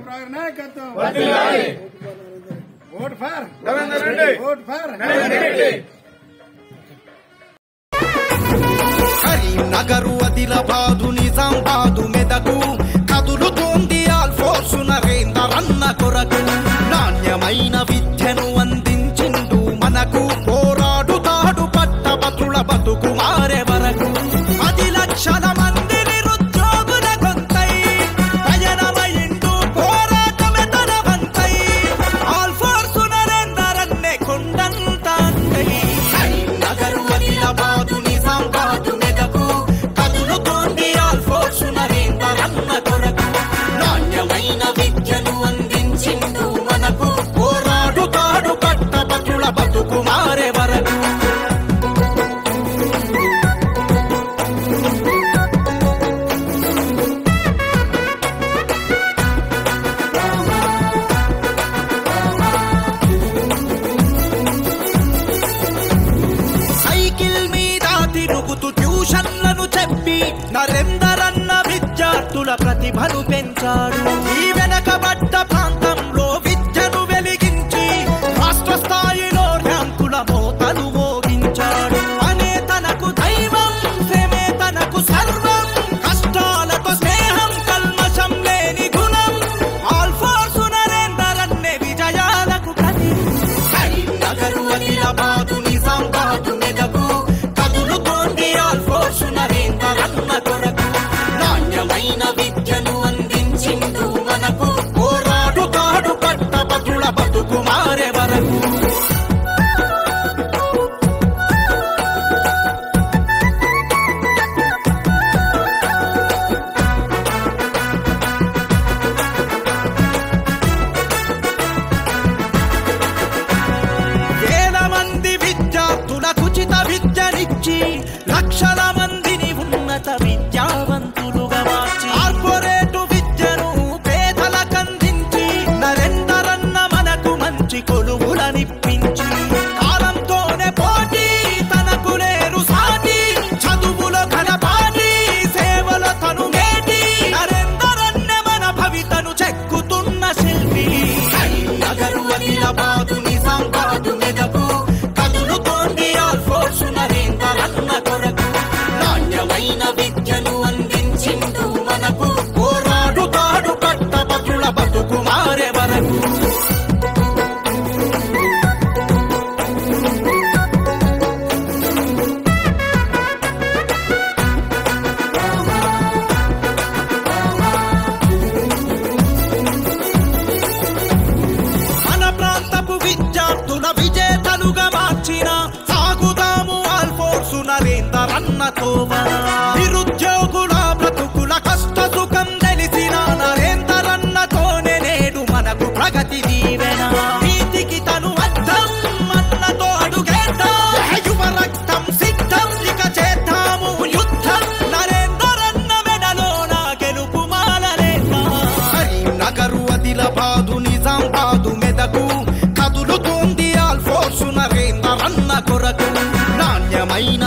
రాయర్ నాయకత్వం vote for Ravinder Reddy vote for Karimnagar Adilabad Nizamabad Medak కదులుతోంది all force Narender అన్న కొరకు నాణ్యమైన విద్యను అందించిండు మనకు పోరాడుతాడు పట్టభద్రుల బతుకు మారే వరకు 10 లక్షల మంది నిరుద్యోగుల గొంతై ప్రయాణమైండు పోరాటమే తన వంతై ఆల్ ఫోర్స్ నరేందర్ అన్నే కొండంత అంతై కరీంనగర్ ఆదిలాబాదు నిజామాబాదు మెదకు కదులుతోంది ఆల్ ఫోర్స్ నరేందర్ అన్న కొరకు నాణ్యమైన విద్యను అందించిండు మనకు పోరాడుతాడు పట్టభద్రుల బతుకు మారే వరకు సైకిల్ మీద తిరుగుతూ ట్యూషన్లను చెప్పి నరేందర్ అన్న విద్యార్థుల ప్రతిభను పెంచాడు ఈ వెనకబడ్డ ప్రాంతంలో విద్యను వెలిగించి రాష్ట్ర స్థాయిలో ర్యాంకుల మోతలు మోగించాడు అనే తనకు దైవం శ్రమే తనకు సర్వం కష్టాలతో స్నేహం కల్మషం లేని గుణం ఆల్ ఫోర్స్ నరేందర్ అన్నే విజయాలకు ప్రతి కరీంనగర్ ఆదిలాబాదు నిజామాబాదు మెదకు కదులుతోంది ఆల్ ఫోర్స్ నరేందర్ అన్న కొరకు నాణ్యమైన విద్యను అందించిండు మనకు పోరాడుతాడు పట్టభద్రుల బతుకు మారే వరకు వేల మంది విద్యార్థులకు ఉచిత విద్యనిచ్చి లక్షల మందిని ఉన్నత విద్యావంతులుగా మార్చి కార్పొరేటు విద్యను పేదలకందించి నరేందర్ అన్న మనకు మంచి కొలువులనిప్పించి కాలంతోనే పోటీ తనకు లేరు సాటి చదువులో ఘనపాటి సేవల తను మేటి నరేందర్ అన్న మన భవితను చెక్కుతున్న శిల్పి కరీంనగర్ ఆదిలాబాదు నిజామాబాదు మెదకు కదులుతోంది ఆల్ ఫోర్స్ నరేందర్ అన్న కొరకు నాణ్యమైన విద్యను అందించిండు మనకు పోరాడుతాడు పట్టభద్రుల బతుకు మారే వరకు మన ప్రాంతపు విద్యార్థుల విజేతలుగా మార్చిన సాగుదాము ఆల్ ఫోర్స్ నరేందర్ అన్నతో నిరుద్యోగుల బ్రతుకుల కష్ట సుఖం తెలిసిన నరేందర్ అన్నతోనే నేడు మనకు ప్రగతి దీవెన నీతికి తను అర్థం అన్నతో అడుగేద్దాం యువ రక్తం సిద్ధం ఇక చేద్దాము యుద్ధం నరేందర్ అన్న మెడలోన గెలుపు మాలలేద్దాం కరీంనగర్ ఆదిలాబాదు నిజామాబాదు మెదకు కదులుతోంది ఆల్ ఫోర్స్ నరేందర్ అన్న కొరకు నాణ్యమైన